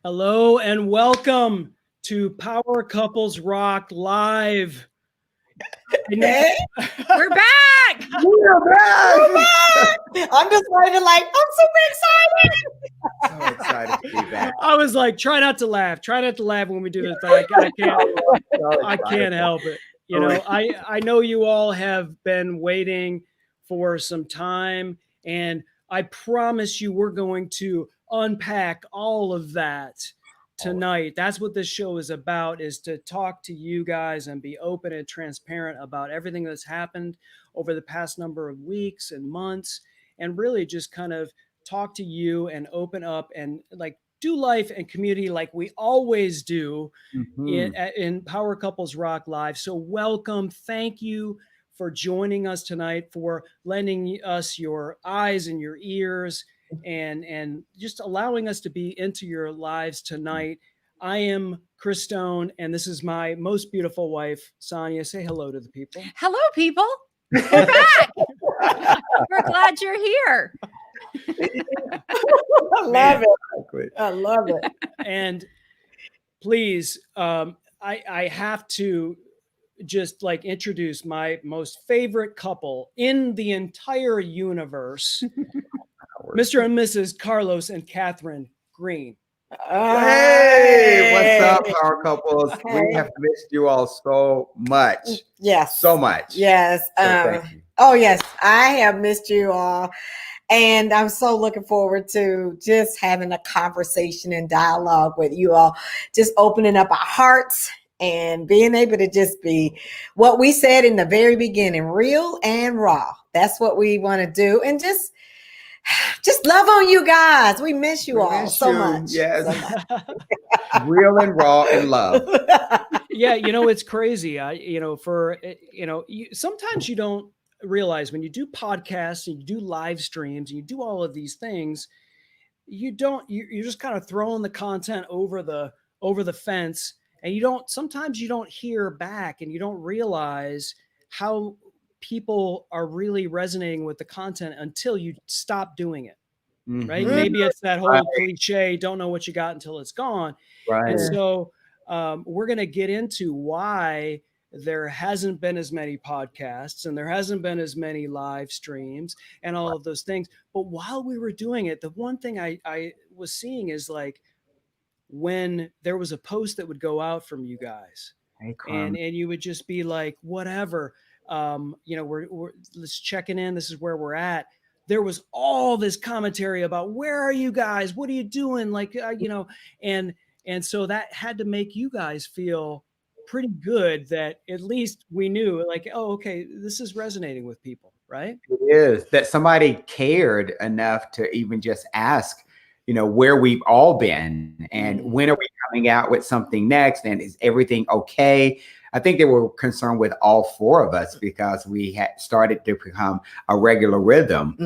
Hello and welcome to Power Couples Rock Live. Hey, We're back. we're back. I'm just waiting like, I'm super excited. So excited to be back. I was like, try not to laugh when we do this, but I can't help it. You know, I know you all have been waiting for some time, and I promise you we're going to unpack all of that tonight. That's what this show is about, is to talk to you guys and be open and transparent about everything that's happened over the past number of weeks and months, and really just kind of talk to you and open up and like do life and community like we always do in Power Couples Rock Live. So welcome. Thank you for joining us tonight, for lending us your eyes and your ears and just allowing us to be into your lives tonight. I am Chris Stone, and this is my most beautiful wife, Sonia. Say hello to the people. Hello, people. We're back. We're glad you're here. I love it. I love it. And please, I have to just like introduce my most favorite couple in the entire universe, Mr. and Mrs. Carlos and Katherine Green. Hey, what's up, Power Couples? We have missed you all so much. Yes. So much. Yes. So thank you. Oh, yes. I have missed you all. And I'm so looking forward to just having a conversation and dialogue with you all, just opening up our hearts and being able to just be what we said in the very beginning, real and raw. That's what we want to do. And just love on you guys. We miss you all so much. Yes. So much. Real and raw and love. Yeah, you know, it's crazy. Sometimes you don't realize when you do podcasts and you do live streams and you do all of these things, you're just kind of throwing the content over the fence, and sometimes you don't hear back and you don't realize how people are really resonating with the content until you stop doing it. Right? Mhm. Maybe it's that whole cliche, don't know what you got until it's gone. Right. And so we're going to get into why there hasn't been as many podcasts and there hasn't been as many live streams and all of those things. But while we were doing it, the one thing I was seeing is like when there was a post that would go out from you guys, Hey, and you would just be like, whatever, we're let's checking in. This is where we're at. There was all this commentary about where are you guys? What are you doing? Like, and so that had to make you guys feel pretty good that at least we knew like, oh, okay, this is resonating with people, right? It is that somebody cared enough to even just ask, where we've all been and when are we coming out with something next? And is everything okay? I think they were concerned with all four of us because we had started to become a regular rhythm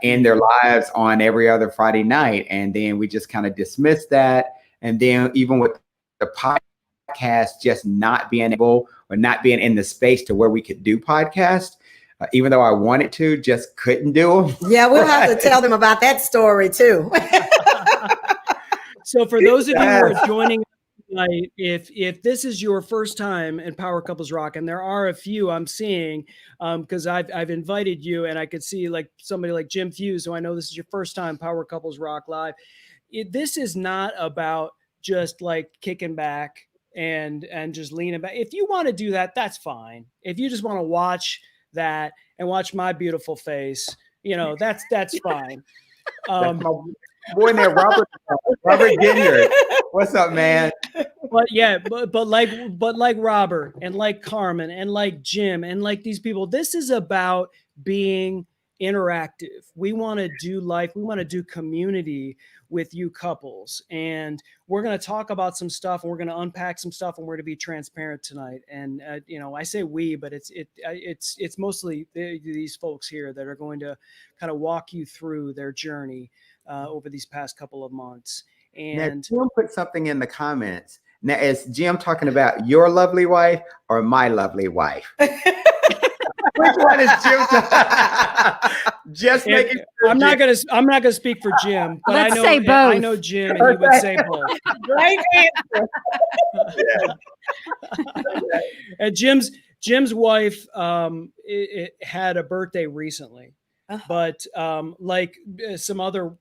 in their lives on every other Friday night. And then we just kind of dismissed that. And then even with the podcast just not being able or not being in the space to where we could do podcasts, even though I wanted to, just couldn't do them. Yeah, we'll have to tell them about that story too. So for those of you who are joining us tonight, if this is your first time in Power Couples Rock, and there are a few I'm seeing, because I've invited you, and I could see like somebody like Jim Fuse, so I know this is your first time Power Couples Rock Live. This is not about just like kicking back and just leaning back. If you want to do that, that's fine. If you just want to watch that and watch my beautiful face, that's fine. That's my boy there, Robert Ginyard. What's up, man? But yeah, but like Robert and like Carmen and like Jim and like these people, this is about being interactive. We want to do life. We want to do community with you couples, and we're going to talk about some stuff, and we're going to unpack some stuff, and we're going to be transparent tonight. And I say we, but it's mostly these folks here that are going to kind of walk you through their journey over these past couple of months. And now, Jim put something in the comments. Now, is Jim talking about your lovely wife or my lovely wife? Which one is Jim? Just making sure. I'm not gonna speak for Jim, but Let's I know say I both. know Jim, and he would say both. Great answer. And Jim's wife it had a birthday recently, but like some other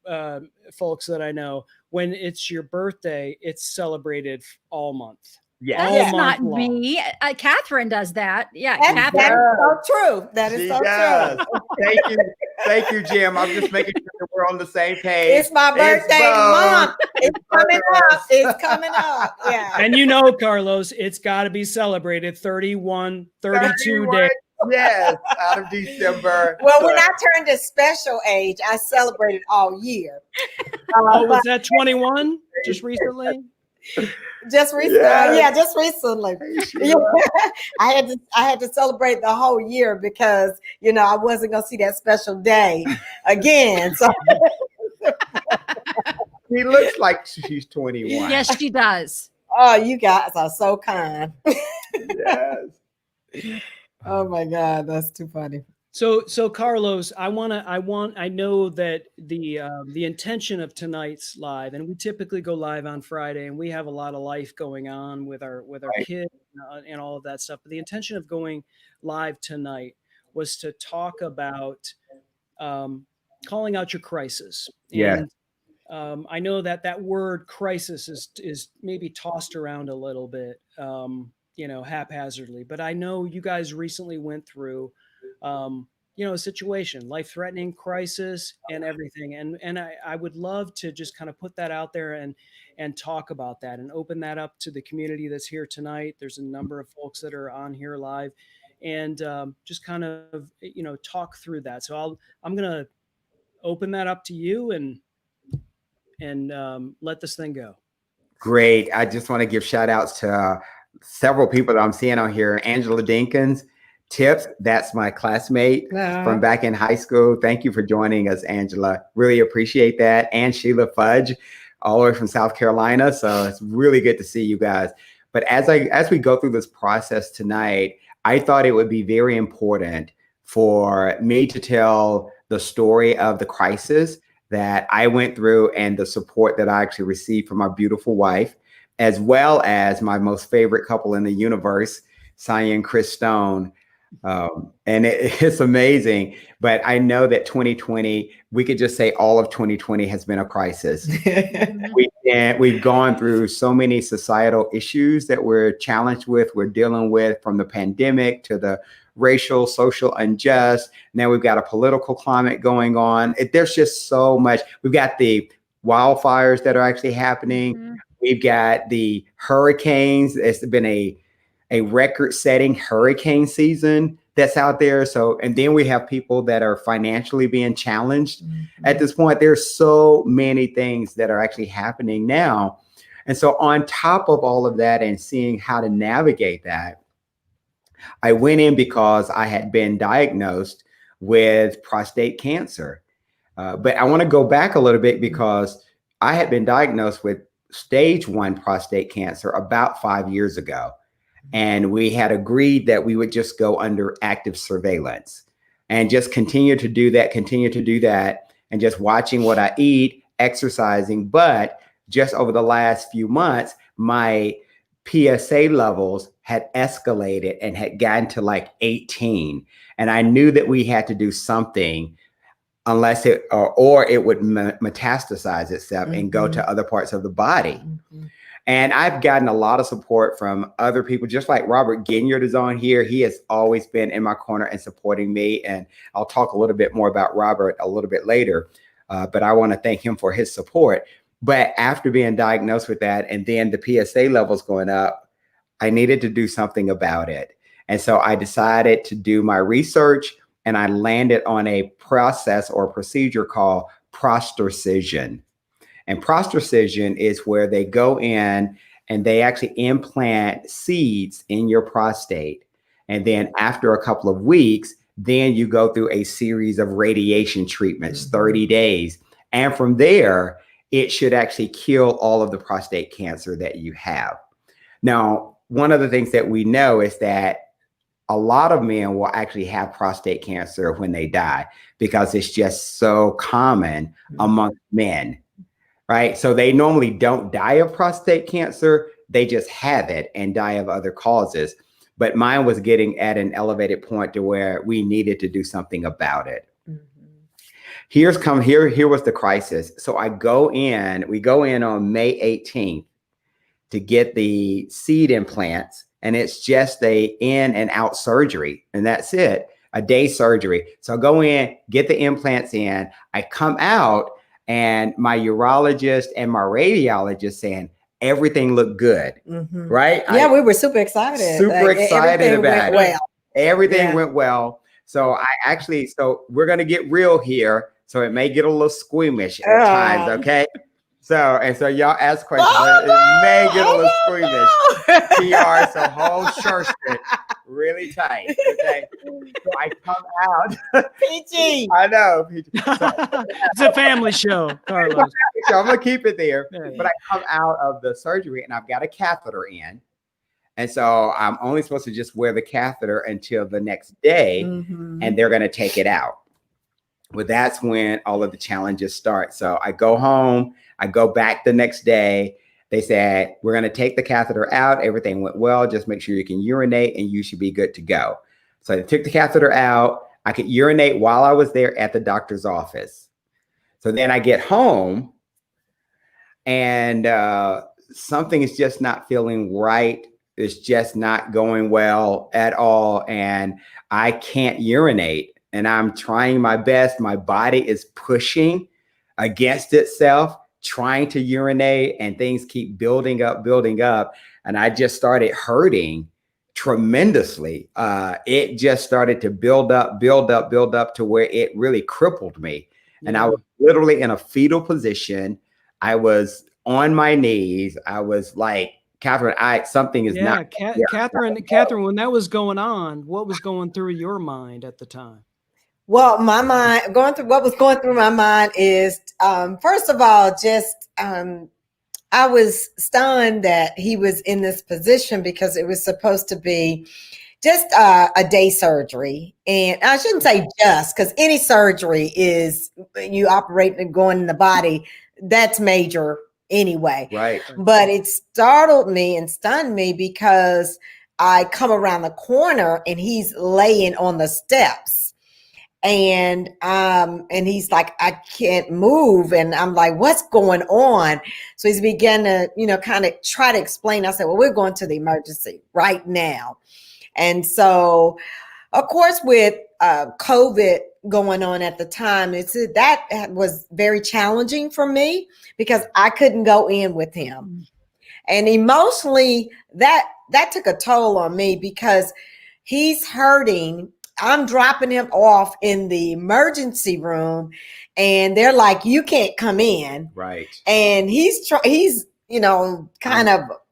folks that I know, when it's your birthday, it's celebrated all month. Yeah. All That's month not long. me. Catherine does that. Yeah, That Catherine. is so true. That is She so does. true. Thank you, Jim. I'm just making sure that we're on the same page. It's my birthday both. month. It's coming up. It's coming up. Yeah. And you know, Carlos, it's got to be celebrated 32 days. Yes, out of December. Well, when I turned to special age, I celebrated all year. Oh, was that 21 just recently? Just recently, Yes. just recently. Yeah. I had to celebrate the whole year because I wasn't gonna see that special day again. So He looks like she's 21. Yes, she does. oh, you guys are so kind. Yes. Oh my God, that's too funny. So Carlos, I know that the intention of tonight's live, and we typically go live on Friday, and we have a lot of life going on with our Right. kids and all of that stuff. But the intention of going live tonight was to talk about calling out your crisis. Yeah. And I know that word crisis is maybe tossed around a little bit, haphazardly. But I know you guys recently went through a situation, life-threatening crisis and everything. And I would love to just kind of put that out there and talk about that and open that up to the community that's here tonight. There's a number of folks that are on here live, and just kind of, talk through that. So I'm going to open that up to you and let this thing go. Great. I just want to give shout outs to several people that I'm seeing on here. Angela Dinkins, Tips, that's my classmate from back in high school. Thank you for joining us, Angela. Really appreciate that. And Sheila Fudge, all the way from South Carolina. So it's really good to see you guys. But as we go through this process tonight, I thought it would be very important for me to tell the story of the crisis that I went through and the support that I actually received from my beautiful wife, as well as my most favorite couple in the universe, Sonia and Chris Stone. And it's amazing, but I know that 2020, we could just say all of 2020 has been a crisis. We've gone through so many societal issues that we're challenged with, we're dealing with, from the pandemic to the racial, social unjust. Now we've got a political climate going on. There's just so much. We've got the wildfires that are actually happening. We've got the hurricanes. It's been a record-setting hurricane season that's out there. So, and then we have people that are financially being challenged at this point. There's so many things that are actually happening now. And so on top of all of that and seeing how to navigate that, I went in because I had been diagnosed with prostate cancer. But I want to go back a little bit because I had been diagnosed with stage 1 prostate cancer about 5 years ago. And we had agreed that we would just go under active surveillance and just continue to do that, and just watching what I eat, exercising. But just over the last few months, my PSA levels had escalated and had gotten to like 18. And I knew that we had to do something unless it would metastasize itself and go to other parts of the body. And I've gotten a lot of support from other people, just like Robert Ginyard is on here. He has always been in my corner and supporting me. And I'll talk a little bit more about Robert a little bit later. But I want to thank him for his support. But after being diagnosed with that and then the PSA levels going up, I needed to do something about it. And so I decided to do my research, and I landed on a process or procedure called prostacision. And prostacision is where they go in and they actually implant seeds in your prostate. And then after a couple of weeks, then you go through a series of radiation treatments, 30 days. And from there, it should actually kill all of the prostate cancer that you have. Now, one of the things that we know is that a lot of men will actually have prostate cancer when they die because it's just so common among men, right? So they normally don't die of prostate cancer. They just have it and die of other causes. But mine was getting at an elevated point to where we needed to do something about it. Here was the crisis. So we go in on May 18th to get the seed implants, and it's just a in and out surgery, and that's it, a day surgery. So I go in, get the implants in, I come out, and my urologist and my radiologist saying everything looked good, right? Yeah, we were super excited. Super excited about it. Well. Everything went well. So so we're going to get real here. So it may get a little squeamish at times, okay? So y'all ask questions, but it may get a little squeamish. PR, so hold Shurston really tight, okay? So I come out. PG. I know. PG. It's a family show, Carlos. So I'm going to keep it there. But I come out of the surgery and I've got a catheter in. And so I'm only supposed to just wear the catheter until the next day, and they're going to take it out. Well, that's when all of the challenges start. So I go home, I go back the next day. They said, we're going to take the catheter out. Everything went well. Just make sure you can urinate and you should be good to go. So they took the catheter out. I could urinate while I was there at the doctor's office. So then I get home and something is just not feeling right. It's just not going well at all. And I can't urinate. And I'm trying my best. My body is pushing against itself, trying to urinate, and things keep building up. And I just started hurting tremendously. It just started to build up to where it really crippled me. And I was literally in a fetal position. I was on my knees. I was like, Katherine, something is not. Katherine, when that was going on, what was going through your mind at the time? Well, what was going through my mind is, first of all, just I was stunned that he was in this position because it was supposed to be just a day surgery. And I shouldn't say just, because any surgery is you operate and going in the body, that's major anyway. Right. But it startled me and stunned me because I come around the corner and he's laying on the steps. And he's like, I can't move. And I'm like, what's going on? So he's began to, kind of try to explain. I said, well, we're going to the emergency right now. And so, of course, with COVID going on at the time, that was very challenging for me because I couldn't go in with him. And emotionally, that took a toll on me because he's hurting. I'm dropping him off in the emergency room and they're like, you can't come in. Right. And he's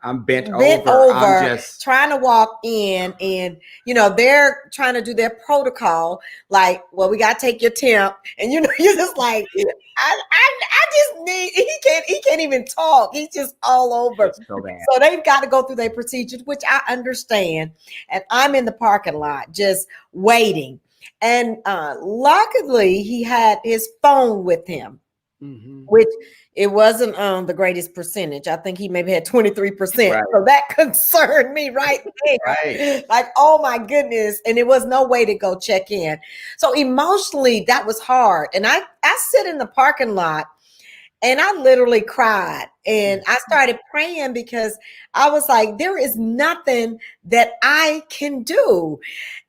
I'm bent over. I'm just trying to walk in and, they're trying to do their protocol. Like, well, we got to take your temp. And, you're just like, I just need, he can't even talk. He's just all over. So they've got to go through their procedures, which I understand. And I'm in the parking lot just waiting. And luckily he had his phone with him, which it wasn't the greatest percentage. I think he maybe had 23%. Right. So that concerned me right there. Right. Like, oh my goodness. And there was no way to go check in. So emotionally, that was hard. And I sit in the parking lot and I literally cried. And I started praying because I was like, there is nothing that I can do.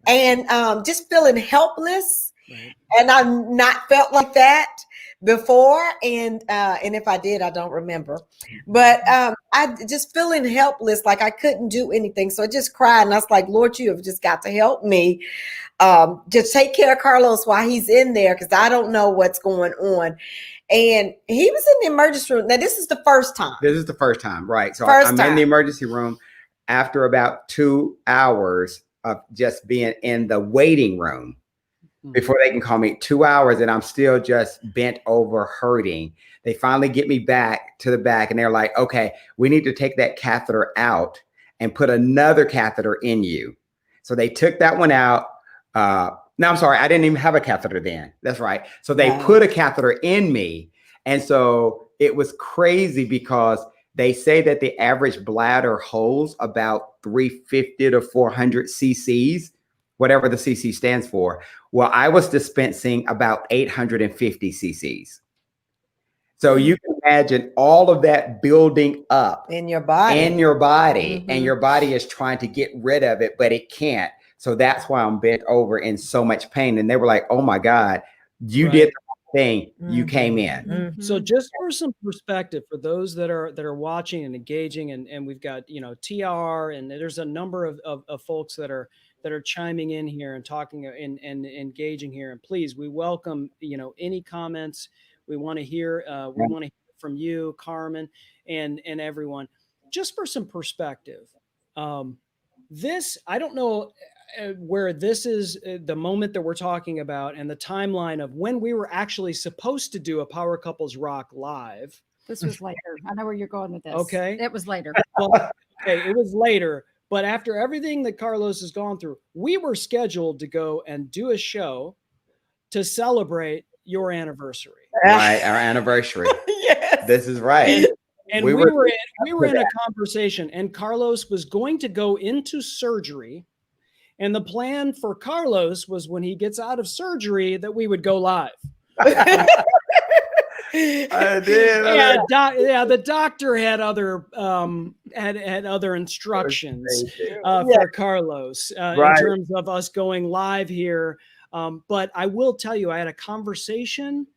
And just feeling helpless. Right. And I've not felt like that before, and if I did, I don't remember. But I just feeling helpless, like I couldn't do anything. So I just cried, and I was like, Lord, you have just got to help me. Just take care of Carlos while he's in there, because I don't know what's going on. And he was in the emergency room. Now, this is the first time. This is the first time, right? So I'm in the emergency room after about 2 hours of just being in the waiting room. Before they can call me, 2 hours, and I'm still just bent over hurting. They finally get me back to the back, and they're like, okay, we need to take that catheter out and put another catheter in you. So So they took that one out. No, I'm sorry. I didn't even have a catheter then. That's right. So they put a catheter in me. And so it was crazy because they say that the average bladder holds about 350 to 400 cc's, whatever the cc stands for. Well, I was dispensing about 850 cc's. So you can imagine all of that building up in your body, and your body is trying to get rid of it, but it can't. So that's why I'm bent over in so much pain. And they were like, oh my God, you did the wrong thing. You came in. So just for some perspective, for those that are watching and engaging, and we've got, TR, and there's a number of folks that are chiming in here and talking and engaging here. And please, we welcome, any comments. We want to hear, from you, Carmen, and everyone. Just for some perspective, this, I don't know where this is the moment that we're talking about and the timeline of when we were actually supposed to do a Power Couples Rock live. This was later. I know where you're going with this. Okay. It was later. Well, okay, it was later. But after everything that Carlos has gone through, we were scheduled to go and do a show to celebrate your anniversary. Right, our anniversary. Yes. This is right. And we were in a conversation, and Carlos was going to go into surgery. And the plan for Carlos was when he gets out of surgery that we would go live. I did. Yeah, the doctor had other had other instructions for Carlos in terms of us going live here. But I will tell you, I had a conversation.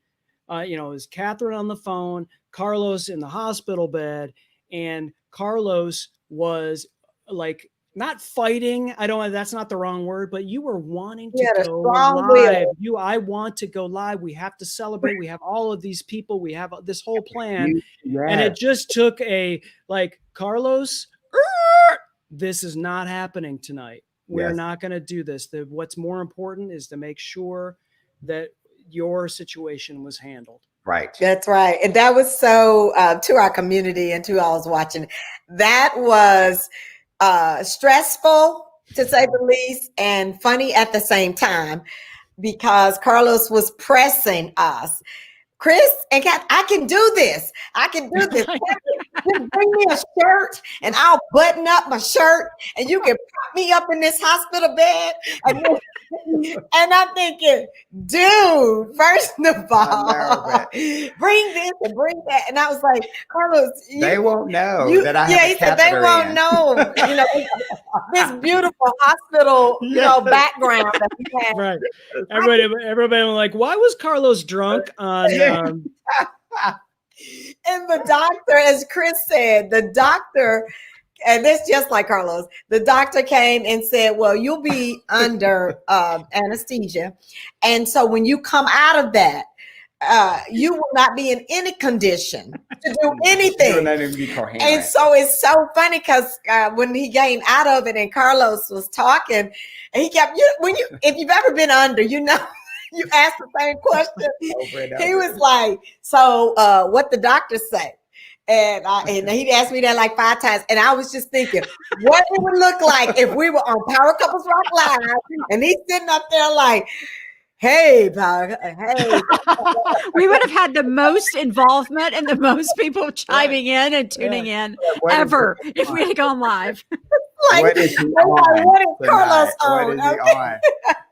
It was Katherine on the phone, Carlos in the hospital bed, and Carlos was like not fighting. That's not the wrong word, but you were wanting to go live. I want to go live. We have to celebrate. We have all of these people. We have this whole plan. And it just took Carlos, this is not happening tonight. We're not going to do this. What's more important is to make sure that your situation was handled. Right. That's right. And that was so to our community and to all those watching. That was stressful, to say the least, and funny at the same time, because Carlos was pressing us. Chris and Kath, I can do this. I can do this. Just bring me a shirt and I'll button up my shirt and you can prop me up in this hospital bed. And I'm thinking, dude, first of all, bring this and bring that. And I was like, Carlos, they won't know that I have he said they won't know, this beautiful hospital, background that we have. Right. Everybody was like, why was Carlos drunk on and the doctor, as Chris said, and this just like Carlos, the doctor came and said, well, you'll be under anesthesia. And so when you come out of that, you will not be in any condition to do anything. And so it's so funny because when he came out of it and Carlos was talking, and he kept, if you've ever been under, you asked the same question. He was like, so what the doctor say? And he'd asked me that like 5 times. And I was just thinking what it would look like if we were on Power Couples Rock Live and he's sitting up there like, hey, hey. We would have had the most involvement and the most people chiming in and tuning in ever if we had gone live. What is Carlos on?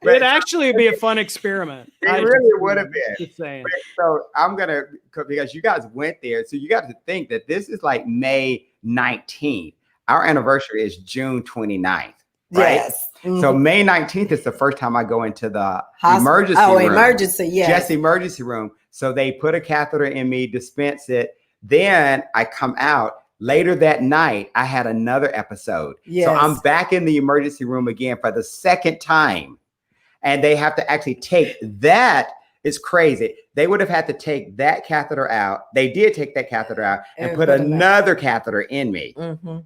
It'd actually be a fun experiment. It really would have been. Just saying. So I'm gonna, because you guys went there, so you got to think that this is like May 19th. Our anniversary is June 29th. Right? Yes. Mm-hmm. So May 19th is the first time I go into the emergency room. Emergency, yes. Just emergency room. So they put a catheter in me, dispense it. Then I come out. Later that night, I had another episode. Yes. So I'm back in the emergency room again for the second time. And they have to actually take that. It's crazy. They would have had to take that catheter out. They did take that catheter out and put another catheter in me. Mm-hmm.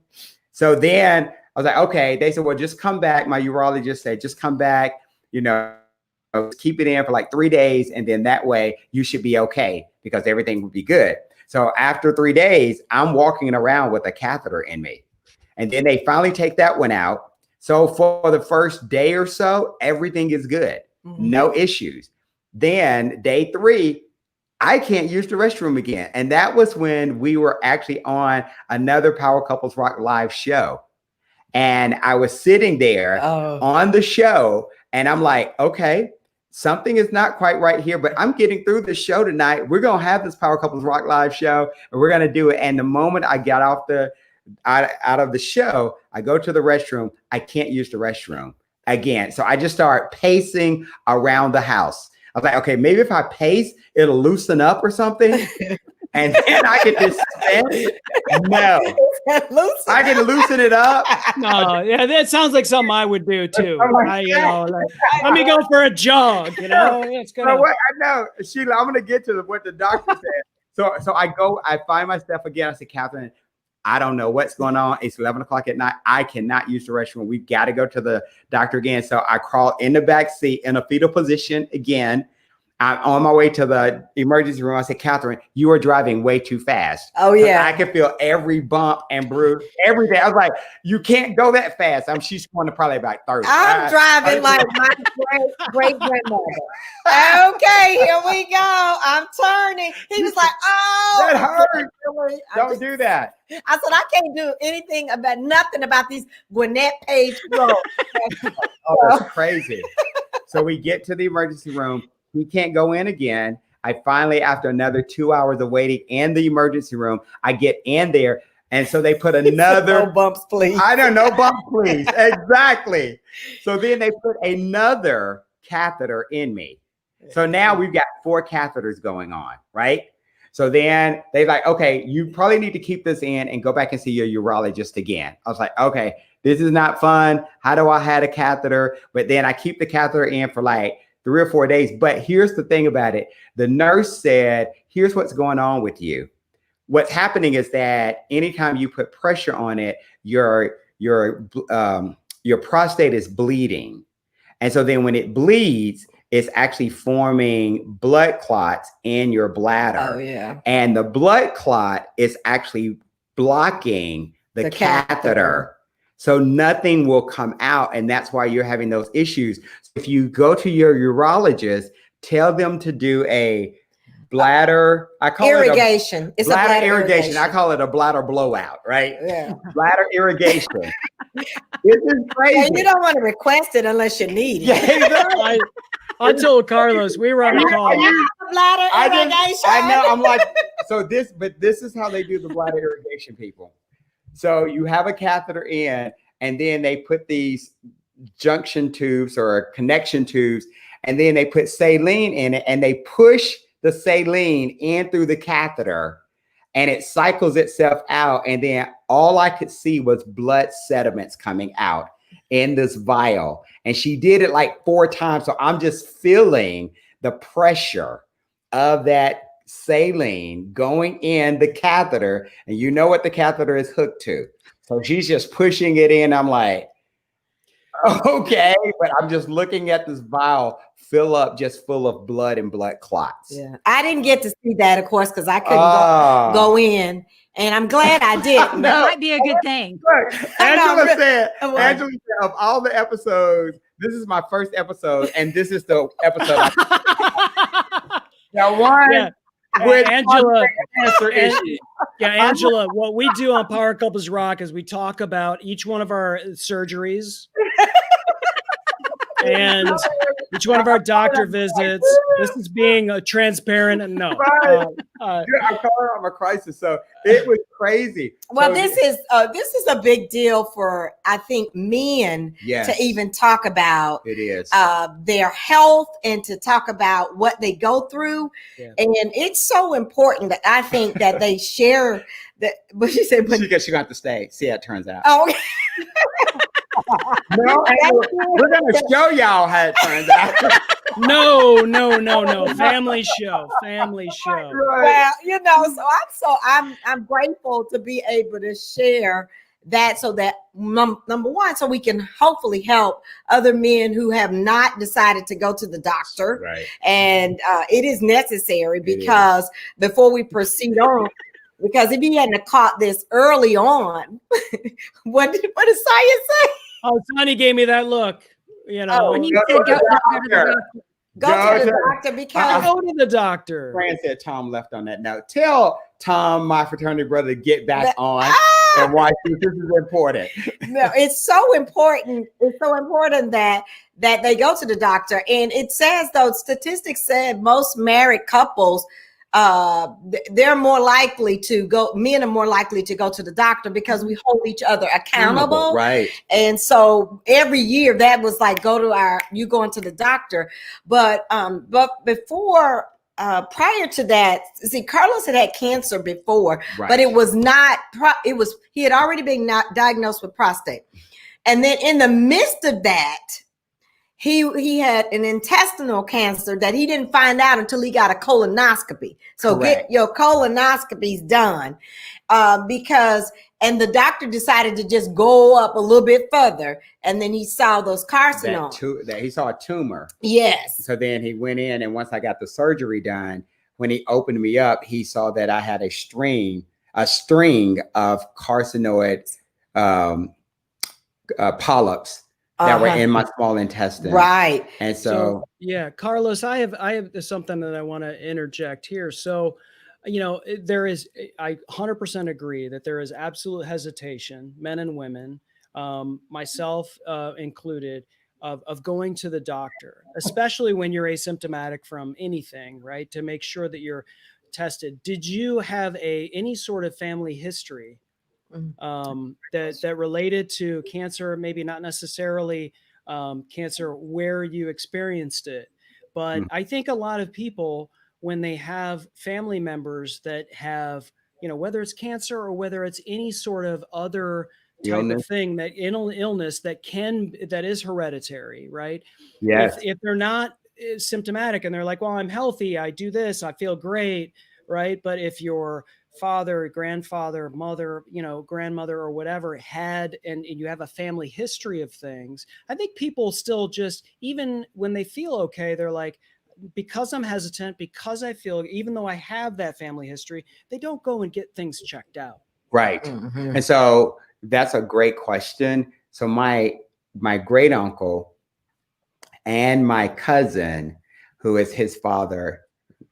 So then I was like, okay. They said, well, just come back. My urologist said, just come back, keep it in for like 3 days. And then that way you should be okay because everything would be good. So after 3 days, I'm walking around with a catheter in me. And then they finally take that one out. So for the first day or so, everything is good. No issues. Then day 3, I can't use the restroom again. And that was when we were actually on another Power Couples Rock live show. And I was sitting there on the show and I'm like, okay, something is not quite right here, but I'm getting through the show tonight. We're going to have this Power Couples Rock live show and we're going to do it. And the moment I got off out of the show, I go to the restroom. I can't use the restroom again. So I just start pacing around the house. I was like, okay, maybe if I pace, it'll loosen up or something. And then I can just stand. No, I can loosen it up. No, yeah, that sounds like something I would do too. Let me go for a jog. It's gonna. I know, Sheila. I'm gonna get to what the doctor said. So I go. I find my stuff again. I said, Katherine, I don't know what's going on. It's 11 o'clock at night. I cannot use the restroom. We've got to go to the doctor again. So I crawl in the back seat in a fetal position again. I'm on my way to the emergency room. I said, Katherine, you are driving way too fast. Oh, yeah. I can feel every bump and bruise every day. I was like, you can't go that fast. She's going to probably about 30. I'm driving like my great grandmother. Okay, here we go. I'm turning. He was like, oh, that hurts. Don't do that. I said, I can't do nothing about these Gwinnett Page roads. Oh, that's crazy. So we get to the emergency room. He can't go in again. I finally, after another 2 hours of waiting in the emergency room, I get in there. And so they put another no bumps, please. I don't know, bumps, please. Exactly. So then they put another catheter in me. So now we've got 4 catheters going on, right? So then they're like, okay, you probably need to keep this in and go back and see your urologist again. I was like, okay, this is not fun. How do I have a catheter? But then I keep the catheter in for like 3 or 4 days. But here's the thing about it. The nurse said, here's what's going on with you. What's happening is that anytime you put pressure on it, your prostate is bleeding. And so then when it bleeds, it's actually forming blood clots in your bladder. Oh, yeah. And the blood clot is actually blocking the catheter. So nothing will come out. And that's why you're having those issues. If you go to your urologist, tell them to do a bladder. I call irrigation. It's bladder a bladder irrigation. I call it a bladder blowout, right? Yeah. Bladder irrigation. This is crazy. And you don't want to request it unless you need it. Yeah, exactly. I told Carlos, we were on the call. Bladder irrigation. I know. I'm like, this is how they do the bladder irrigation, people. So you have a catheter in, and then they put these junction tubes or connection tubes, and then they put saline in it, and they push the saline in through the catheter, and it cycles itself out. And then all I could see was blood sediments coming out in this vial. And she did it like 4 times. So I'm just feeling the pressure of that saline going in the catheter, and you know what the catheter is hooked to. So she's just pushing it in. I'm like, okay, but I'm just looking at this vial fill up just full of blood and blood clots. Yeah, I didn't get to see that, of course, because I couldn't go in, and I'm glad I didn't. That might be a good thing. Look, Angela said, of all the episodes, this is my first episode, and this is the episode. Now, one. Yeah. With Angela, Angela, what we do on Power Couples Rock is we talk about each one of our surgeries and each one of our doctor visits. This is being transparent and no. I'm a crisis, so it was crazy. Well, so this is a big deal for, I think, men to even talk about. It is their health and to talk about what they go through, and it's so important that I think that they share that. What she said, but she got to stay. See how it turns out. Oh. No, we're gonna show y'all how it turns out. No. Family show. Well, so I'm grateful to be able to share that, so that number one, so we can hopefully help other men who have not decided to go to the doctor. Right. And it is necessary because before we proceed on. Because if he hadn't caught this early on, what did science say? Oh, Sonny gave me that look. You know, And you Go said to the doctor. Go to the doctor because go to the doctor. Fran said Tom left on that note. Tell Tom, my fraternity brother, to get back on and watch this. This is important. no, it's so important. It's so important that they go to the doctor. And it says, though, statistics said most married couples, they're more likely to go. Men are more likely to go to the doctor because we hold each other accountable. Right. And so every year that was like, you going to the doctor. But before, prior to that, see, Carlos had cancer before, but it was not, he had already been diagnosed with prostate. And then in the midst of that, he had an intestinal cancer that he didn't find out until he got a colonoscopy. So Get your colonoscopies done and the doctor decided to just go up a little bit further. And then he saw those carcinomas. That he saw a tumor. Yes. So then he went in, and once I got the surgery done, when he opened me up, he saw that I had a string of carcinoid polyps that were in my small intestine. Right. And so yeah, Carlos, I have something that I want to interject here. So, you know, I 100% agree that there is absolute hesitation, men and women, myself included, of going to the doctor, especially when you're asymptomatic from anything, right? To make sure that you're tested. Did you have any sort of family history that related to cancer? Maybe not necessarily cancer where you experienced it, but I think a lot of people, when they have family members that have, you know, whether it's cancer or whether it's any sort of other type of thing, that illness that is hereditary, right? Yes. If they're not symptomatic and they're like, well, I'm healthy, I do this, I feel great, right? But if your father, grandfather, mother, you know, grandmother or whatever had, and you have a family history of things, I think people still just, even when they feel okay, they're like, because I'm hesitant, because I feel, even though I have that family history, they don't go and get things checked out. Right. And so that's a great question. So my great uncle and my cousin, who is his father,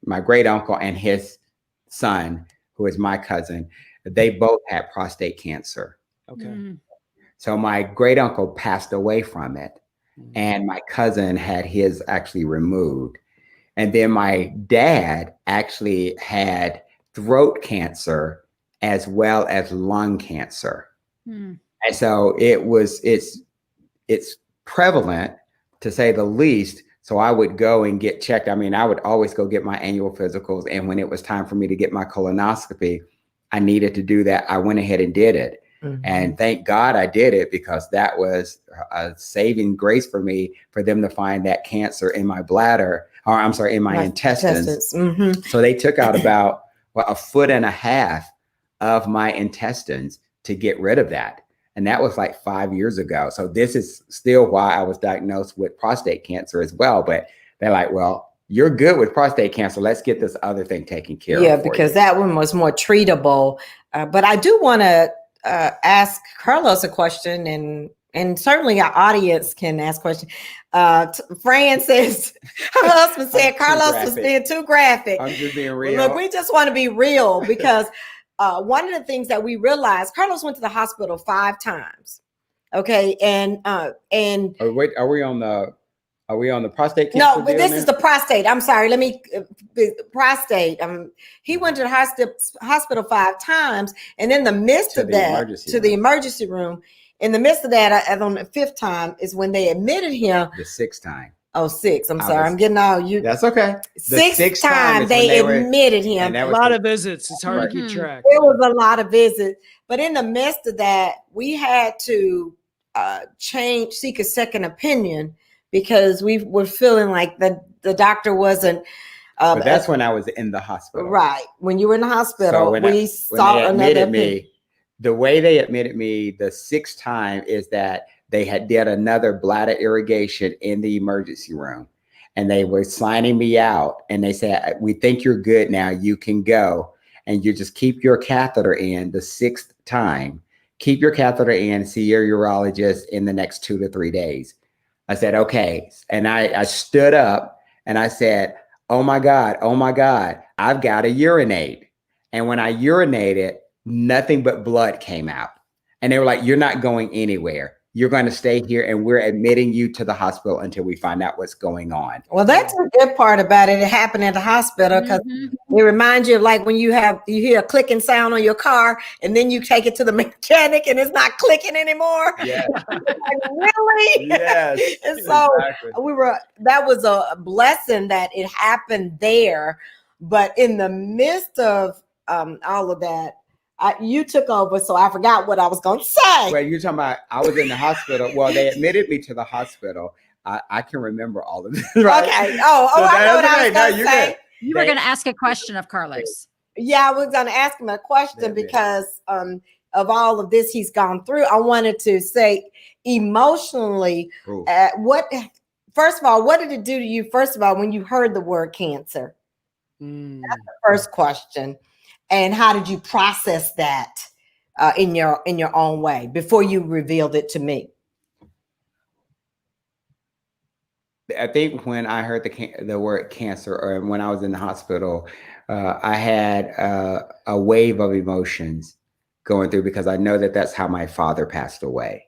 my great uncle and his son, who is my cousin, they both had prostate cancer. Okay. So my great uncle passed away from it, and my cousin had his actually removed. And then my dad actually had throat cancer as well as lung cancer. And so it's prevalent, to say the least. So I would go and get checked. I mean, I would always go get my annual physicals. And when it was time for me to get my colonoscopy, I needed to do that. I went ahead and did it. And thank God I did it, because that was a saving grace for me, for them to find that cancer in my bladder, or I'm sorry, in my intestines. So they took out about 1.5 feet of my intestines to get rid of that. And that was like 5 years ago. So this is still why I was diagnosed with prostate cancer as well. But they're like, well, you're good with prostate cancer. Let's get this other thing taken care of. Yeah, because that one was more treatable. But I do want to ask Carlos a question, and certainly our audience can ask questions. Fran says, her husband said Carlos was being too graphic. I'm just being real. Look, we just want to be real, because one of the things that we realized, Carlos went to the hospital 5 times. Okay. And wait, are we on the prostate cancer? No, but this is the prostate. I'm sorry. Let me prostate. He went to the hospital 5 times, and in the midst of that, to the emergency room. In the midst of that, on the 5th time is when they admitted him. The 6th time. Oh, 6. I'm sorry. I'm getting all you. That's okay. The 6th time they admitted him. A lot of visits. It's hard to keep track. It was a lot of visits. But in the midst of that, we had to seek a second opinion, because we were feeling like the doctor wasn't. But that's when I was in the hospital. Right. When you were in the hospital, so when saw another opinion. The way they admitted me the 6th time is that they had did another bladder irrigation in the emergency room, and they were signing me out, and they said, we think you're good now. You can go, and you just keep your catheter in the 6th time. keep your catheter in, see your urologist in the next 2 to 3 days. I said, okay. And I stood up and I said, oh my God, I've got to urinate. And when I urinated, nothing but blood came out. And they were like, you're not going anywhere. You're going to stay here and we're admitting you to the hospital until we find out what's going on. Well, that's a good part about it. It happened at the hospital because it reminds you of like when you hear a clicking sound on your car and then you take it to the mechanic and it's not clicking anymore. Yes. Like, really? Yes. And so Exactly. that was a blessing that it happened there. But in the midst of all of that, you took over, so I forgot what I was going to say. Well, you're talking about I was in the hospital. Well, they admitted me to the hospital. I can remember all of this. Right? Okay. Oh, So I know what I was okay. No, going to you're say. good. You were going to ask a question of Carlos. Yeah, I was going to ask him a question because of all of this he's gone through. I wanted to say emotionally, first of all, what did it do to you, first of all, when you heard the word cancer? That's the first question. And how did you process that in your own way before you revealed it to me? I think when I heard the word cancer, or when I was in the hospital, I had a wave of emotions going through because I know that that's how my father passed away.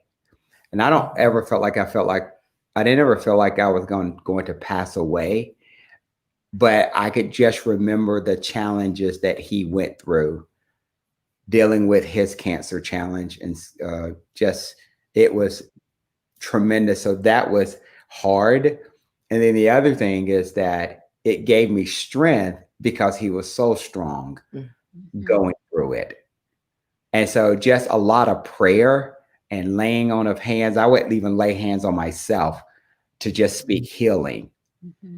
And I don't ever I didn't ever feel like I was going to pass away, but I could just remember the challenges that he went through dealing with his cancer challenge. And it was tremendous. So that was hard. And then the other thing is that it gave me strength because he was so strong going through it. And so just a lot of prayer and laying on of hands. I wouldn't even lay hands on myself to just speak healing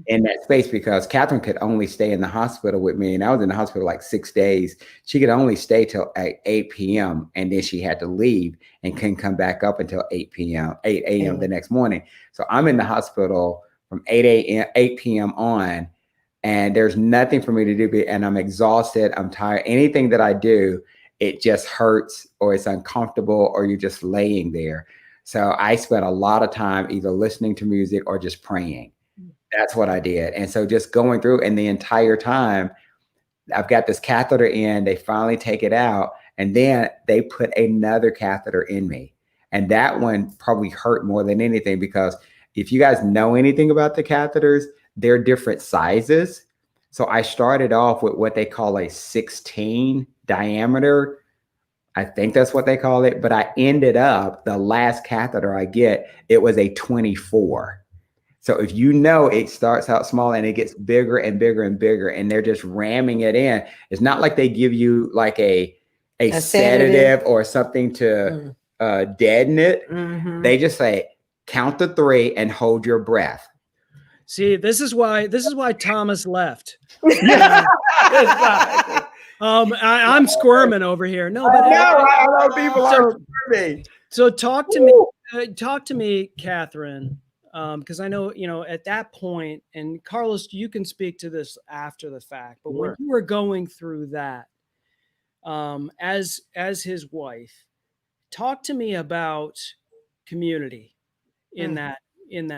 in that space, because Katherine could only stay in the hospital with me. And I was in the hospital like 6 days. She could only stay till 8 p.m. And then she had to leave and couldn't come back up until 8 a.m. the next morning. So I'm in the hospital from 8 p.m. on, and there's nothing for me to do. And I'm exhausted. I'm tired. Anything that I do, it just hurts, or it's uncomfortable, or you're just laying there. So I spent a lot of time either listening to music or just praying. That's what I did. And so just going through, and the entire time I've got this catheter in, they finally take it out, and then they put another catheter in me. And that one probably hurt more than anything, because if you guys know anything about the catheters, they're different sizes. So I started off with what they call a 16 diameter. I think that's what they call it. But I ended up, the last catheter I get, it was a 24. So if you know, it starts out small and it gets bigger and bigger and bigger, and they're just ramming it in. It's not like they give you like a sedative or something to deaden it. They just say, count to 3 and hold your breath. See, this is why Thomas left. I'm squirming over here. No, but I know people are squirming. So talk to me, Katherine. Because I know, at that point, and Carlos, you can speak to this after the fact, but when you were going through that, as his wife, talk to me about community in that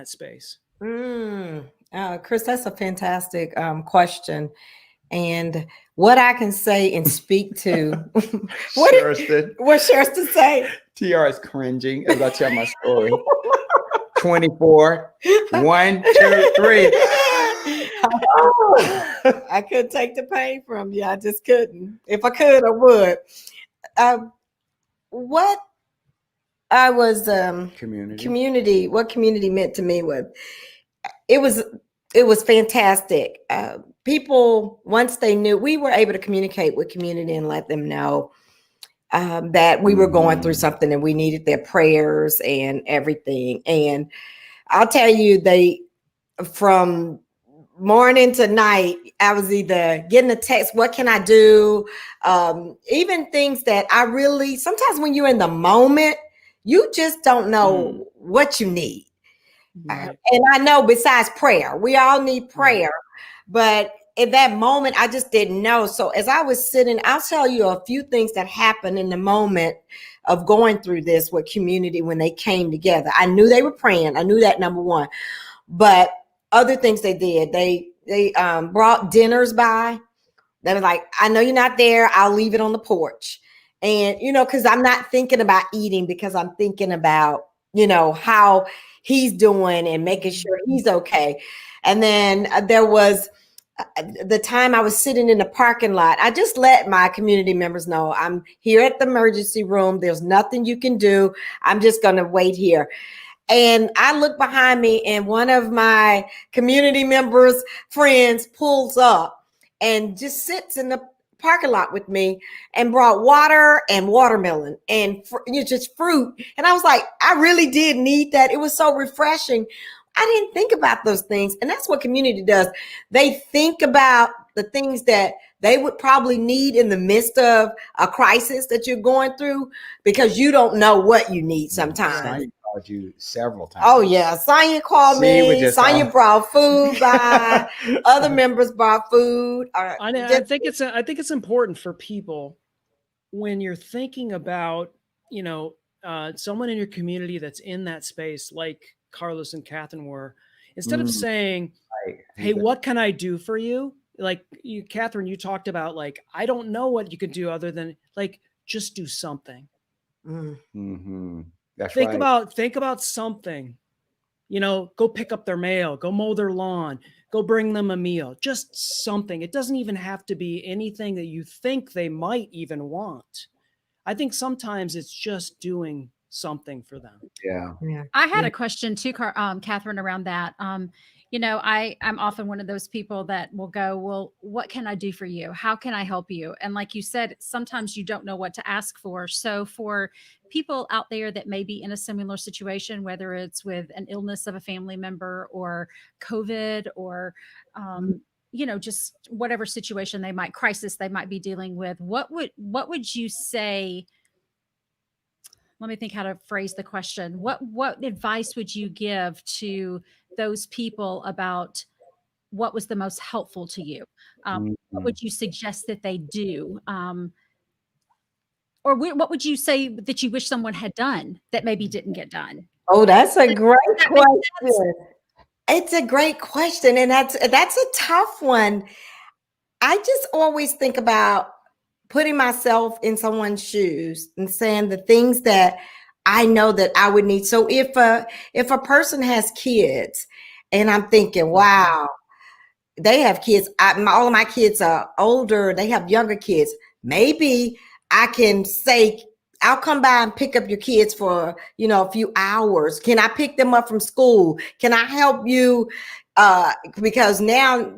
space. Chris, that's a fantastic question. And what I can say and speak to what Sherston say? TR is cringing as I tell my story. 24, 1, 2, 3. I couldn't take the pain from you. I just couldn't. If I could, I would. What I was community. What community meant to me was it was fantastic. People, once they knew, we were able to communicate with community and let them know that we were going through something and we needed their prayers and everything. And I'll tell you, from morning to night, I was either getting a text, what can I do? Even things that sometimes when you're in the moment, you just don't know what you need. And I know besides prayer, we all need prayer, but in that moment, I just didn't know. So as I was sitting, I'll tell you a few things that happened in the moment of going through this with community when they came together. I knew they were praying. I knew that, number one. But other things they did, they brought dinners by. They were like, I know you're not there. I'll leave it on the porch. And, because I'm not thinking about eating, because I'm thinking about, how he's doing and making sure he's okay. And then there was the time I was sitting in the parking lot. I just let my community members know I'm here at the emergency room. There's nothing you can do. I'm just going to wait here. And I look behind me, and one of my community members' friends pulls up and just sits in the parking lot with me and brought water and watermelon and just fruit. And I was like, I really did need that. It was so refreshing. I didn't think about those things. And that's what community does. They think about the things that they would probably need in the midst of a crisis that you're going through, because you don't know what you need sometimes. Sonya called you several times. Oh yeah, Sonya called me. Sonya brought food by. Other members brought food. I think it's important for people, when you're thinking about someone in your community that's in that space, like Carlos and Katherine were, instead of saying, hey, what can I do for you? Like you, Katherine, you talked about, like, I don't know what you could do other than, like, just do something. That's think right. about something, go pick up their mail, go mow their lawn, go bring them a meal, just something. It doesn't even have to be anything that you think they might even want. I think sometimes it's just doing something for them. Yeah. I had a question too, Katherine, around that. I'm often one of those people that will go, well, what can I do for you? How can I help you? And like you said, sometimes you don't know what to ask for. So for people out there that may be in a similar situation, whether it's with an illness of a family member or COVID or, just whatever situation crisis they might be dealing with, what would you say? Let me think how to phrase the question. What advice would you give to those people about what was the most helpful to you? What would you suggest that they do? Or what would you say that you wish someone had done that maybe didn't get done? Oh, that's a great question. It's a great question. And that's a tough one. I just always think about putting myself in someone's shoes and saying the things that I know that I would need. So if a person has kids and I'm thinking, wow, they have kids. All of my kids are older. They have younger kids. Maybe I can say, I'll come by and pick up your kids for, a few hours. Can I pick them up from school? Can I help you? Because now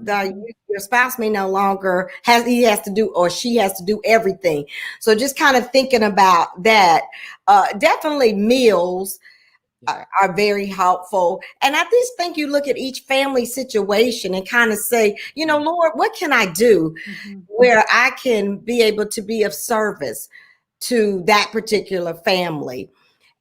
your spouse may no longer she has to do everything. So just kind of thinking about that. Definitely meals are very helpful. And I just think you look at each family situation and kind of say, Lord, what can I do where I can be able to be of service to that particular family?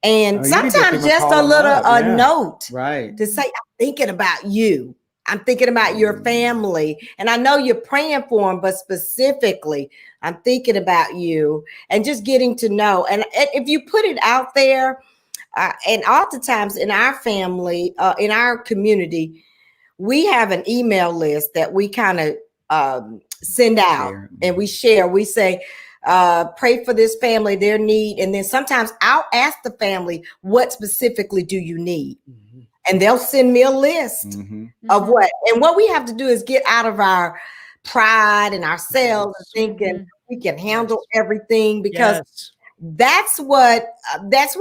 And sometimes just a little note to say, I'm thinking about you. I'm thinking about your family. And I know you're praying for them, but specifically, I'm thinking about you, and just getting to know. And if you put it out there, and oftentimes in our family, in our community, we have an email list that we kind of send out and we share. We say, pray for this family, their need. And then sometimes I'll ask the family, what specifically do you need? And they'll send me a list of what. And what we have to do is get out of our pride and ourselves and thinking we can handle everything, because that's when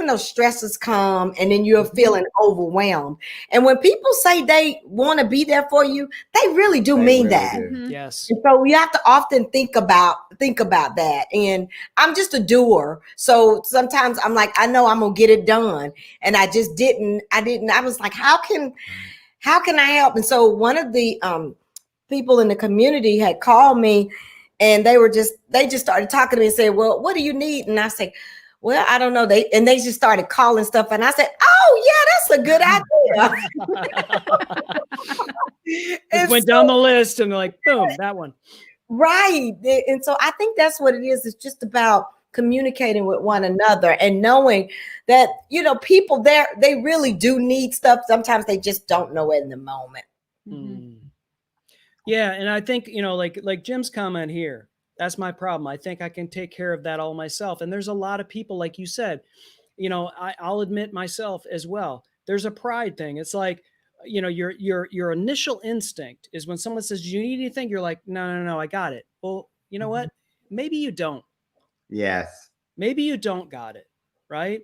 those stresses come, and then you're feeling overwhelmed. And when people say they want to be there for you, they really do mean that. Yes. And so we have to often think about that. And I'm just a doer. So sometimes I'm like, I know I'm gonna get it done. And I just didn't. I was like, how can I help? And so one of the people in the community had called me, and they just started talking to me and said, well, what do you need? And I said, well, I don't know. They just started calling stuff. And I said, oh yeah, that's a good idea. And went down the list and like, boom, that one. Right. And so I think that's what it is. It's just about communicating with one another and knowing that, people there, they really do need stuff. Sometimes they just don't know it in the moment. Yeah. And I think, like Jim's comment here, that's my problem. I think I can take care of that all myself. And there's a lot of people, like you said, I'll admit myself as well. There's a pride thing. It's like, your initial instinct is when someone says, "Do you need anything?" You're like, no, I got it. Well, you know what? Maybe you don't. Yes. Maybe you don't got it. Right.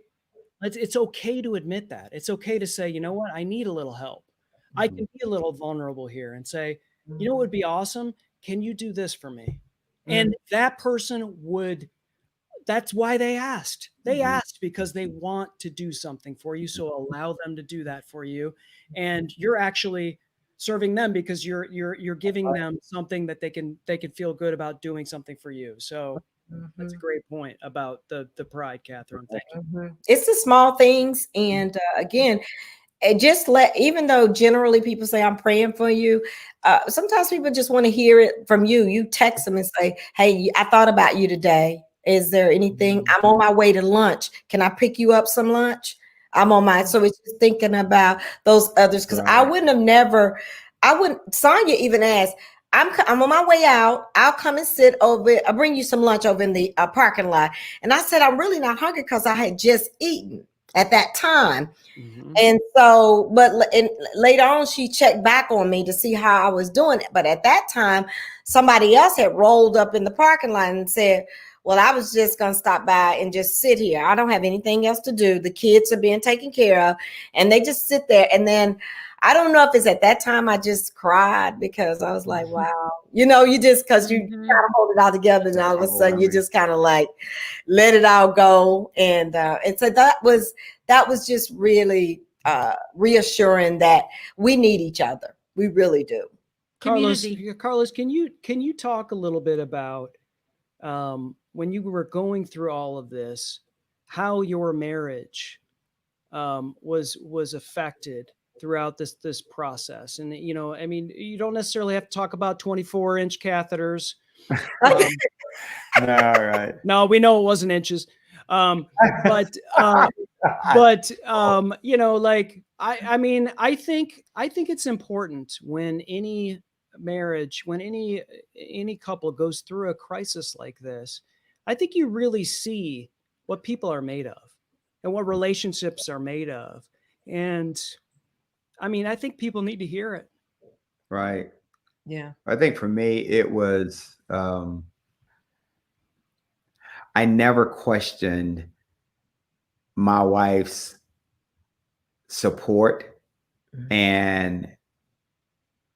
It's okay to admit that. It's okay to say, you know what? I need a little help. I can be a little vulnerable here and say, what would be awesome? Can you do this for me? And that person would. That's why they asked. They asked because they want to do something for you. So allow them to do that for you. And you're actually serving them because you're giving them something that they can feel good about doing something for you. So that's a great point about the pride, Katherine. Thank you. It's the small things. And again, even though generally people say I'm praying for you, sometimes people just want to hear it from you. You text them and say, "Hey, I thought about you today. Is there anything? I'm on my way to lunch. Can I pick you up some lunch? I'm on my." So it's just thinking about those others, because I wouldn't. Sonia even asked, I'm on my way out. I'll come and sit over. I'll bring you some lunch over in the parking lot. And I said, I'm really not hungry because I had just eaten at that time. And so, and later on, she checked back on me to see how I was doing. But at that time, somebody else had rolled up in the parking lot and said, "Well, I was just going to stop by and just sit here. I don't have anything else to do. The kids are being taken care of." And they just sit there. And then I don't know if it's at that time I just cried because I was like, wow, you just, because you kind of hold it all together, and all of a sudden you just kind of like let it all go. And so that was just really reassuring that we need each other. We really do. Carlos, can you talk a little bit about when you were going through all of this, how your marriage was affected throughout this process? And I mean, you don't necessarily have to talk about 24-inch catheters. No, right. No, we know it wasn't inches. But like I mean, I think it's important when any marriage, when any couple goes through a crisis like this, I think you really see what people are made of and what relationships are made of. And I mean, I think people need to hear it. Right. Yeah. I think for me, it was, I never questioned my wife's support. And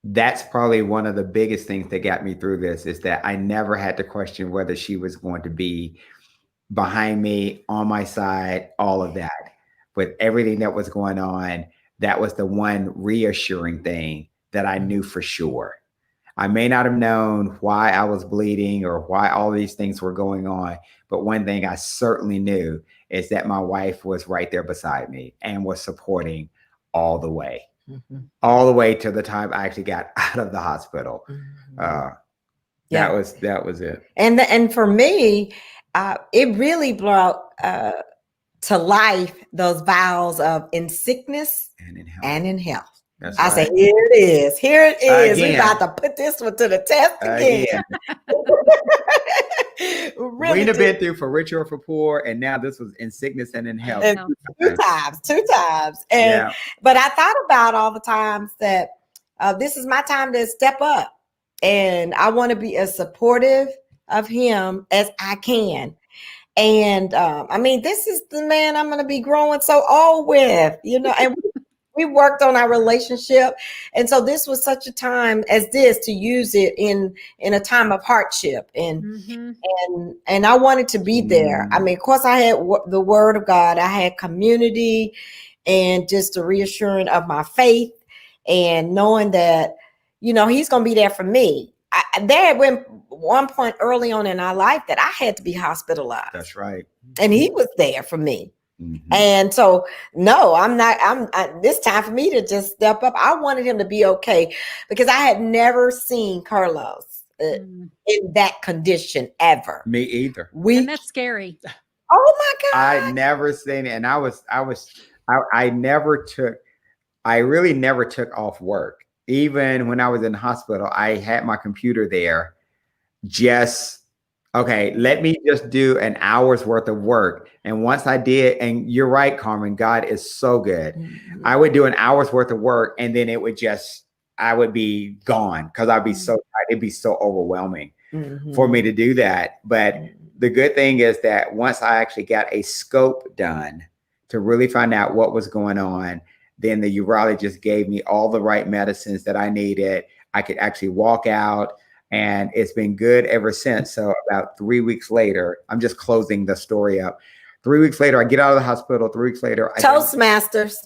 that's probably one of the biggest things that got me through this, is that I never had to question whether she was going to be behind me, on my side, all of that. With everything that was going on, that was the one reassuring thing that I knew for sure. I may not have known why I was bleeding or why all these things were going on, but one thing I certainly knew is that my wife was right there beside me and was supporting all the way. All the way to the time I actually got out of the hospital. That was it. And for me, it really brought to life those vows of in sickness and in health. That's I right. said, here it is. Here it is. Again. We're about to put this one to the test again. Really We'd have been through For Richer or For Poor, and now this was in sickness and in health. And two times. And but I thought about all the times that this is my time to step up, and I want to be as supportive of him as I can. And I mean, this is the man I'm going to be growing so old with, and we worked on our relationship. And so this was such a time as this to use it in a time of hardship. And I wanted to be there. I mean, of course, I had the word of God. I had community and just the reassuring of my faith and knowing that, he's going to be there for me. There had been one point early on in our life that I had to be hospitalized. That's right. And he was there for me. And so, no, I'm not. This time for me to just step up. I wanted him to be okay because I had never seen Carlos in that condition ever. Me either. And that's scary. Oh my God! I never seen it, and I really never took off work. Even when I was in the hospital, I had my computer there. Okay, let me just do an hour's worth of work. And once I did, and you're right, Carmen, God is so good. I would do an hour's worth of work, and then I would be gone because I'd be so tired. It'd be so overwhelming for me to do that. But the good thing is that once I actually got a scope done to really find out what was going on, then the urologist gave me all the right medicines that I needed. I could actually walk out, and it's been good ever since. So about 3 weeks later, I'm just closing the story up. 3 weeks later, I get out of the hospital. 3 weeks later, Toastmasters.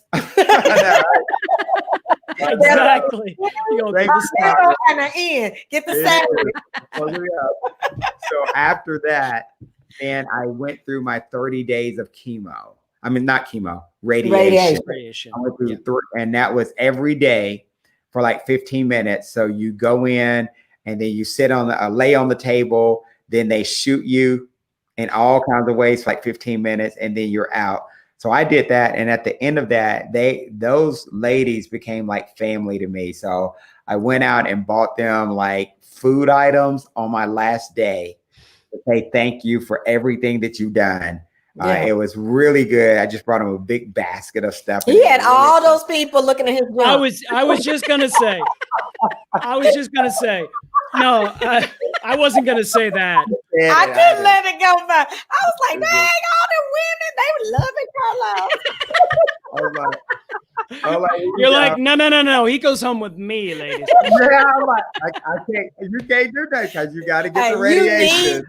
Exactly. And an end. Get the salary. So after that, then I went through my 30 days of chemo. I mean, not chemo, radiation. I went through and that was every day for like 15 minutes. So you go in and then you sit on lay on the table. Then they shoot you in all kinds of ways for like 15 minutes, and then you're out. So I did that, and at the end of that, those ladies became like family to me. So I went out and bought them like food items on my last day to say thank you for everything that you've done. It was really good. I just brought him a big basket of stuff. He had all those people looking at his junk. I was just gonna say. No, I wasn't gonna say that. I couldn't let it go by. I was like, dang, all the women, they were loving Carlos. You're like, no. He goes home with me, ladies. Yeah, I'm like, I can't. You can't do that because you got to get the radiation.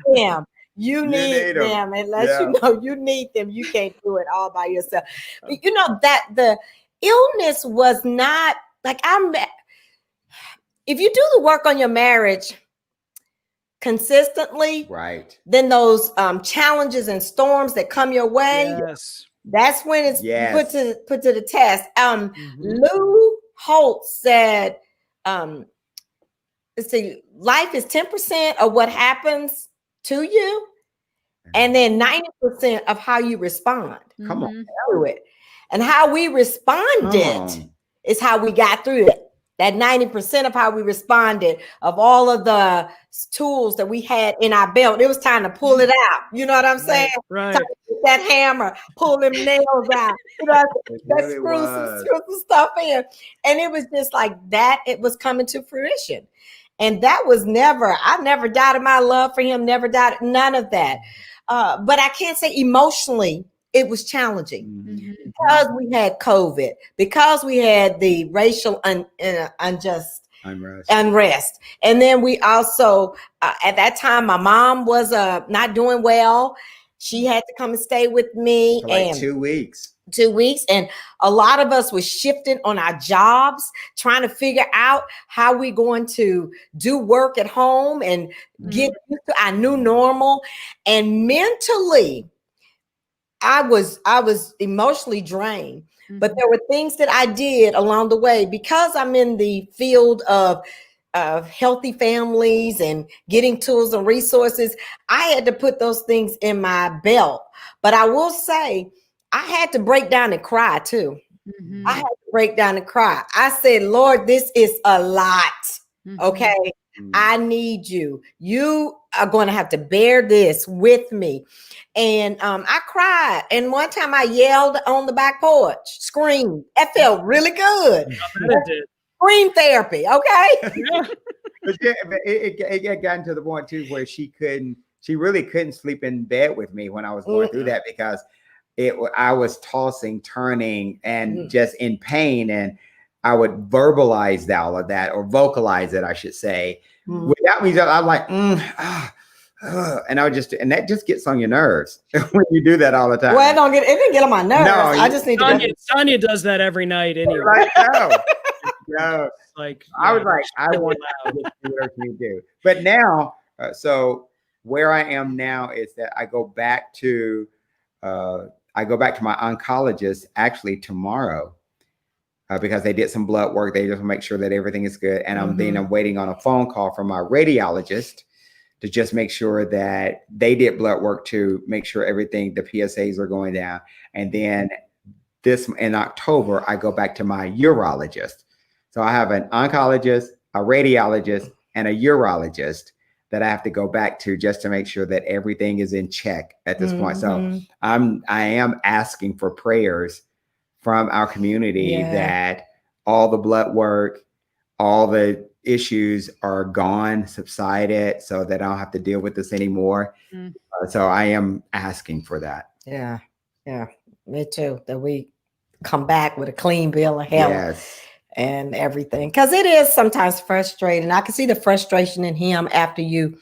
You need them. Unless you know you need them, you can't do it all by yourself. But you know that the illness was not like if you do the work on your marriage consistently, right, then those challenges and storms that come your way, that's when it's put to the test. Lou Holtz said, let's see, life is 10% of what happens to you, and then 90% of how you respond. Come on, to it, and how we responded is how we got through it. That 90% of how we responded, of all of the tools that we had in our belt, it was time to pull it out. You know what I'm saying? Right. Time to get that hammer, pull them nails out. You know, that screw some stuff in. And it was just like that. It was coming to fruition. And that was I never doubted my love for him, never doubted none of that. But I can't say emotionally, it was challenging because we had COVID, because we had the racial unrest. And then we also, at that time, my mom was not doing well. She had to come and stay with me. For like 2 weeks. 2 weeks. And a lot of us was shifting on our jobs, trying to figure out how we going to do work at home and get used to our new normal. And mentally, I was emotionally drained, but there were things that I did along the way because I'm in the field of healthy families and getting tools and resources. I had to put those things in my belt. But I will say, I had to break down and cry too. I had to break down and cry. I said, Lord, this is a lot. Okay. I need you. You are going to have to bear this with me. And I cried. And one time I yelled on the back porch, screamed. That felt really good. Scream therapy. Okay. But it got gotten to the point too where she really couldn't sleep in bed with me when I was going through that because I was tossing, turning, and just in pain. And I would verbalize all of that, or vocalize it, I should say. Without me, I'm like, and I would and that just gets on your nerves when you do that all the time. Well, it didn't get on my nerves. No, I just need Tanya does that every night anyway. Right? No. Like I was like, I want to do whatever you do. But now, so where I am now is that I go back to I go back to my oncologist actually tomorrow because they did some blood work. They just make sure that everything is good. And I'm waiting on a phone call from my radiologist to just make sure that they did blood work to make sure everything, the PSAs are going down. And then in October, I go back to my urologist. So I have an oncologist, a radiologist, and a urologist that I have to go back to just to make sure that everything is in check at this point. So I am asking for prayers from our community that all the blood work, all the issues are gone, subsided, so that I don't have to deal with this anymore. So I am asking for that. Yeah. Me too. That we come back with a clean bill of health. Yes. And everything, because it is sometimes frustrating. I can see the frustration in him after you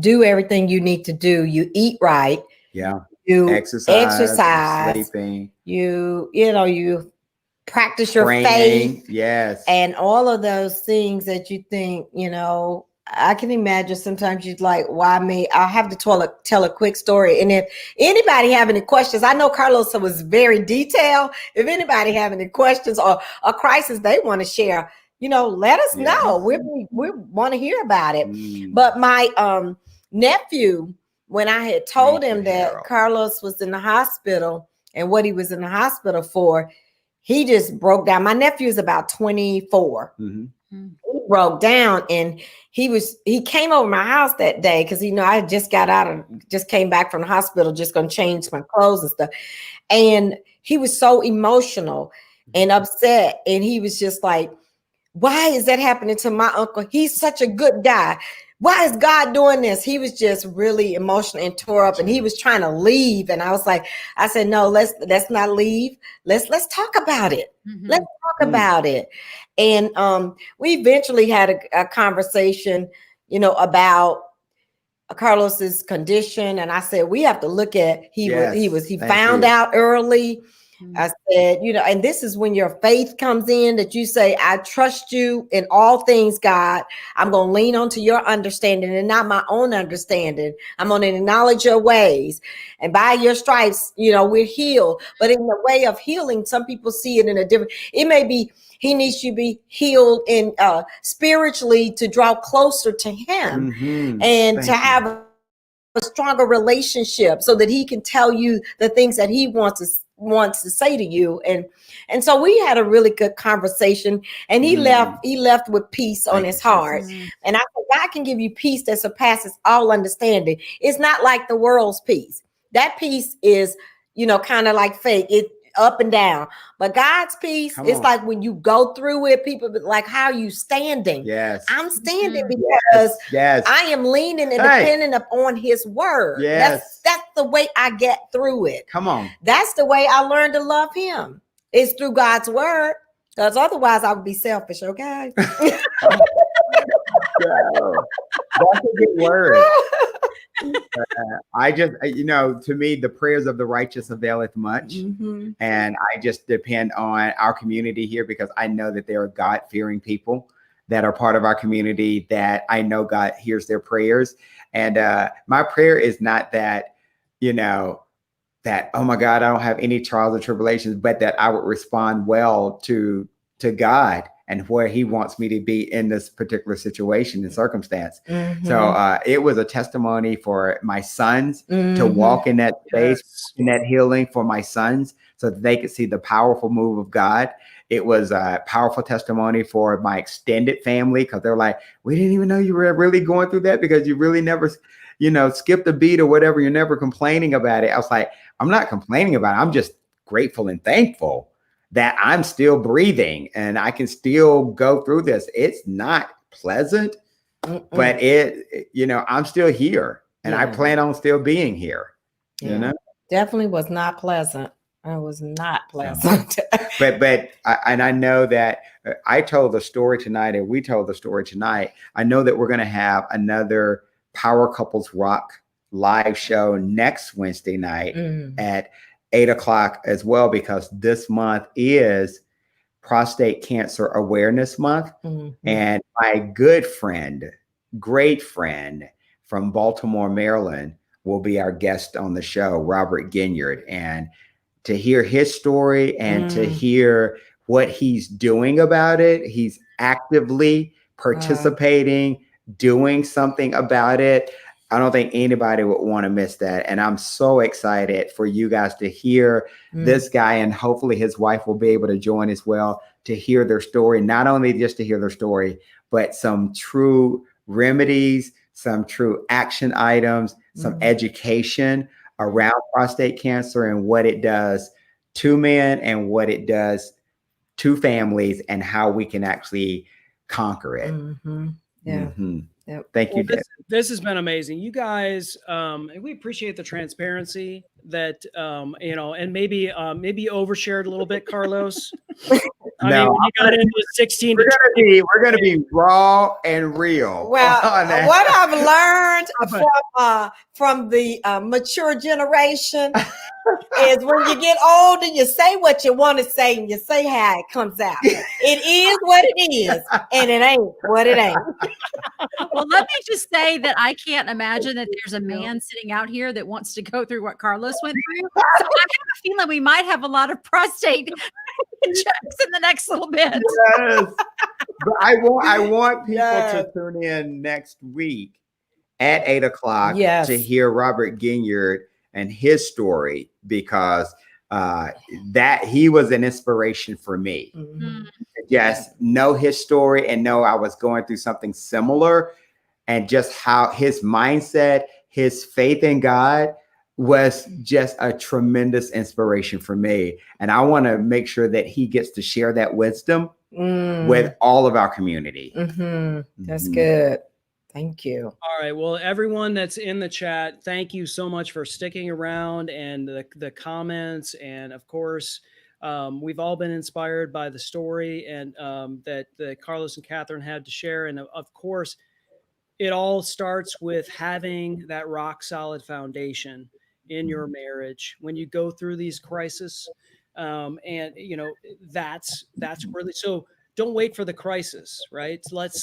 do everything you need to do. You eat right. Yeah. You exercise, sleeping. You practice your Praying, faith. Yes. And all of those things that you think, I can imagine sometimes you'd like, why me? I'll have to tell a quick story. And if anybody have any questions, I know Carlos was very detailed. If anybody have any questions or a crisis they want to share, let us know. We want to hear about it. But my nephew, when I had told him that Carlos was in the hospital and what he was in the hospital for, he just broke down. My nephew is about 24. He broke down, and he came over my house that day because I just came back from the hospital, just gonna change my clothes and stuff. And he was so emotional and upset, and he was just like, why is that happening to my uncle? He's such a good guy. Why is God doing this? He was just really emotional and tore up, and he was trying to leave. And I said, no, let's not leave. Let's talk about it. Let's talk about it. And we eventually had a conversation, about Carlos's condition. And I said, we have to look at, he found out early. I said, and this is when your faith comes in, that you say, I trust you in all things, God. I'm going to lean onto your understanding and not my own understanding. I'm going to acknowledge your ways. And by your stripes, we're healed. But in the way of healing, some people see it in a different, it may be, he needs to be healed in spiritually to draw closer to him and to have a stronger relationship so that he can tell you the things that he wants to say to you. And so we had a really good conversation, and he left with peace on his heart. And I said, God can give you peace that surpasses all understanding. It's not like the world's peace. That peace is, kind of like fake. It up and down. But God's peace is like when you go through it, people be like, how are you standing? Yes. I'm standing because I am leaning and depending upon his word. Yes. That's the way I get through it. Come on. That's the way I learned to love him. It's through God's word. Because otherwise I would be selfish, okay? That's a good word. I just, to me, the prayers of the righteous availeth much. And I just depend on our community here because I know that there are God-fearing people that are part of our community that I know God hears their prayers. And my prayer is not that, that, oh my God, I don't have any trials or tribulations, but that I would respond well to God and where he wants me to be in this particular situation and circumstance. So it was a testimony for my sons to walk in that space, in that healing for my sons, so that they could see the powerful move of God. It was a powerful testimony for my extended family, because they're like, we didn't even know you were really going through that, because you really never, skipped a beat or whatever. You're never complaining about it. I was like, I'm not complaining about it. I'm just grateful and thankful that I'm still breathing and I can still go through this. It's not pleasant, but I'm still here, and I plan on still being here. Definitely was not pleasant. It was not pleasant. But I know that I told the story tonight, and we told the story tonight. I know that we're going to have another Power Couples Rock live show next Wednesday night at 8:00 as well, because this month is Prostate Cancer Awareness Month. And my good friend, great friend from Baltimore, Maryland, will be our guest on the show, Robert Ginyard. And to hear his story and to hear what he's doing about it. He's actively participating, doing something about it. I don't think anybody would want to miss that. And I'm so excited for you guys to hear this guy, and hopefully his wife will be able to join as well, to hear their story, not only just to hear their story, but some true remedies, some true action items, some education around prostate cancer and what it does to men and what it does to families and how we can actually conquer it. Yeah. Yep. Thank you. This has been amazing. You guys, and we appreciate the transparency that, and maybe you overshared a little bit, Carlos. I mean, when you got into 16, we're gonna be raw and real. Well, what I've learned from the mature generation is when you get older, you say what you want to say and you say how it comes out. It is what it is, and it ain't what it ain't. Well, let me just say that I can't imagine that there's a man sitting out here that wants to go through what Carlos went through. So I have a feeling we might have a lot of prostate checks in the next little bit. Yes. But I want people to tune in next week at 8 o'clock to hear Robert Ginyard and his story, because that he was an inspiration for me. Yes, know his story and know I was going through something similar, and just how his mindset, his faith in God was just a tremendous inspiration for me. And I want to make sure that he gets to share that wisdom with all of our community. That's good. Thank you. All right. Well, everyone that's in the chat, thank you so much for sticking around, and the comments. And of course, we've all been inspired by the story and that Carlos and Katherine had to share. And of course, it all starts with having that rock solid foundation in your marriage when you go through these crises. And that's really, so don't wait for the crisis, right? Let's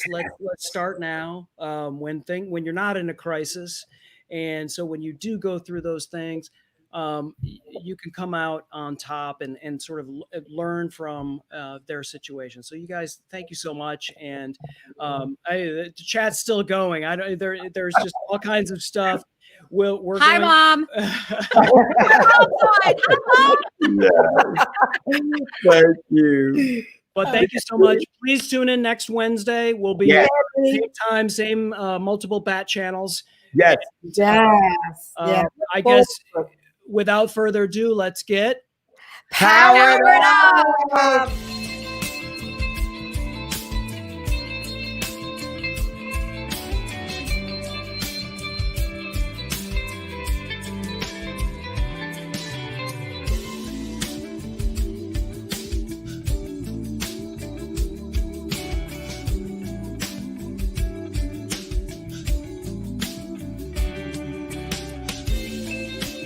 start now, when you're not in a crisis. And so when you do go through those things, you can come out on top and sort of learn from their situation. So you guys, thank you so much. And the chat's still going. There's just all kinds of stuff. Hi, Mom. Hi, Mom. Thank you. But thank you so much. Please tune in next Wednesday. We'll be same time, same multiple bat channels. Yes. I guess without further ado, let's get powered up.